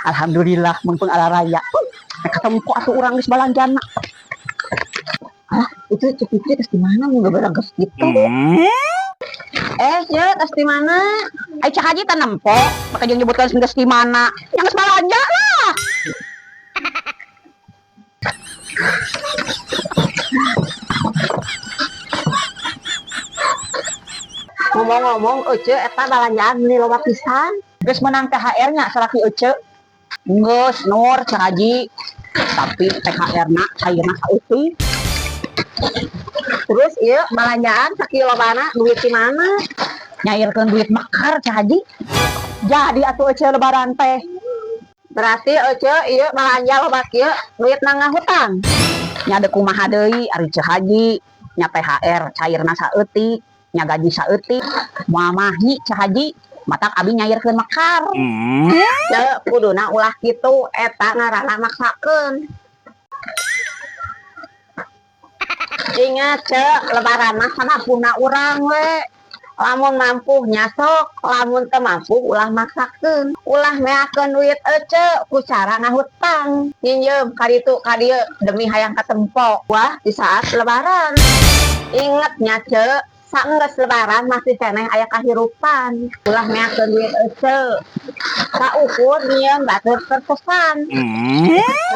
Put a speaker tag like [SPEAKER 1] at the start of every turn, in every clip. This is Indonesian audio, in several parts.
[SPEAKER 1] Alhamdulillah mumpung ala raya. Ketemu kok atuh urang geus balanjana. Hah, itu cepetnya tes di mana mau gabaragas gitu. Ya, tes di mana? Cak Haji tan nempo, maka jeung nyebutkan geus di mana. Yang geus balanja lah. Ngomong-ngomong, Ece eta balanjaan beli loba pisan. Geus menang THR-nya salaki Ece. Geus Nur Cak Haji. Tapi THR-na cairna saueutik. Terus ieu balanjaan sakilobana duit di mana? Nyairkeun duit mekar Cak Haji. Jadi atuh Ece lebaran teh. Berarti Ece ieu balanja loba kieu duit nang hutang. Nya deuk kumaha deui ari Cak Haji. Nya THR cairna saeutik, nya gaji saeutik. Moal mahi Cak Haji, matak abi nyairkeun mekar. Teu kuduna ulah kitu eta ngaranna maksakeun. Ingat Cek, lebaran mah samapuna urang we. Lamun mampu nyasok, lamun teu mampu ulah maksakeun. Ulah meakeun duit Ece ku cara ngahutang. Nyinjem ka ditu ka dieu demi hayang katempo. Wah, di saat lebaran. Ingat nya Cek, saenggeus lebaran masih keneh aya kahirupan. Ulah meakeun duit Ece. Saukur nyieun batur terpesan.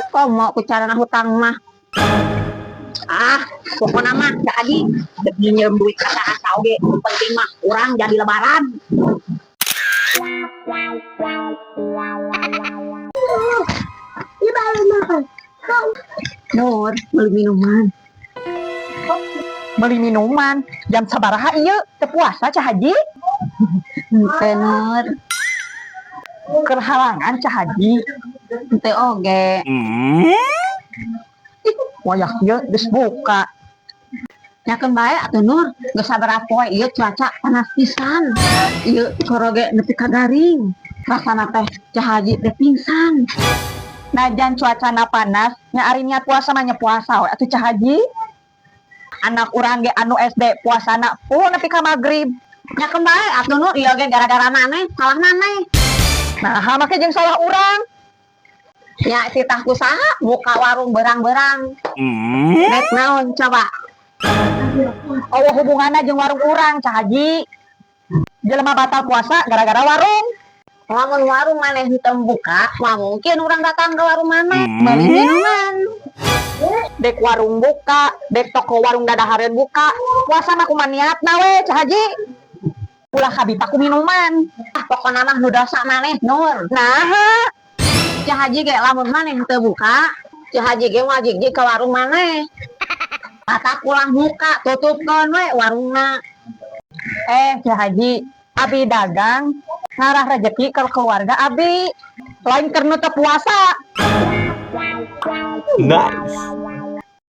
[SPEAKER 1] Komo ku cara ngahutang mah. Pokoknya mah Cak Haji dek nyinjem duit kata-kata oge penting mah urang jadi lebaran. Nur, beli minuman. Beli minuman jam sabaraha ieu teu puasa Cak Haji? Henteu Nur. Keur halangan Cak Haji. Henteu oge. Wayah ieu geus buka. Nyakeun bae atuh Nur, geus sabaraha poe ieu cuaca panas pisan. Ieu koroge nepi ka garing. Rasana teh Cak Haji teh pingsan. Najan cuacana panas, nya ari niat puasa mah nya puasa we atuh Cak Haji. Anak urang ge anu SD puasana nepi ka magrib. Nyakeun bae atuh Nur, ieu ge gara-gara maneh, salah maneh. Nah, make jeung salah urang. Ya si tah kusaha buka warung berang-berang. Nek naon coba? Oh hubunganna jeung warung urang Cak Haji. Jelema batal puasa gara-gara warung. Lamun warung maneh henteu buka, mah mungkin urang datang ke warung maneh beli minuman. Dek warung buka, dek toko warung dadahareun buka. Puasa mah kumaha niatna we Cak Haji? Ulah kabita ku minuman. Pokona mah nu dosa maneh Nur. Nah, Cak Haji ge lamun maneh teu buka, Cak Haji ge wajib ke warung maneh. Patak pulang buka, tutupkeun we warungna. Cak Haji, abi dagang ngarah rezeki ke keluarga abi. Lain keur nu teu puasa.
[SPEAKER 2] Nice.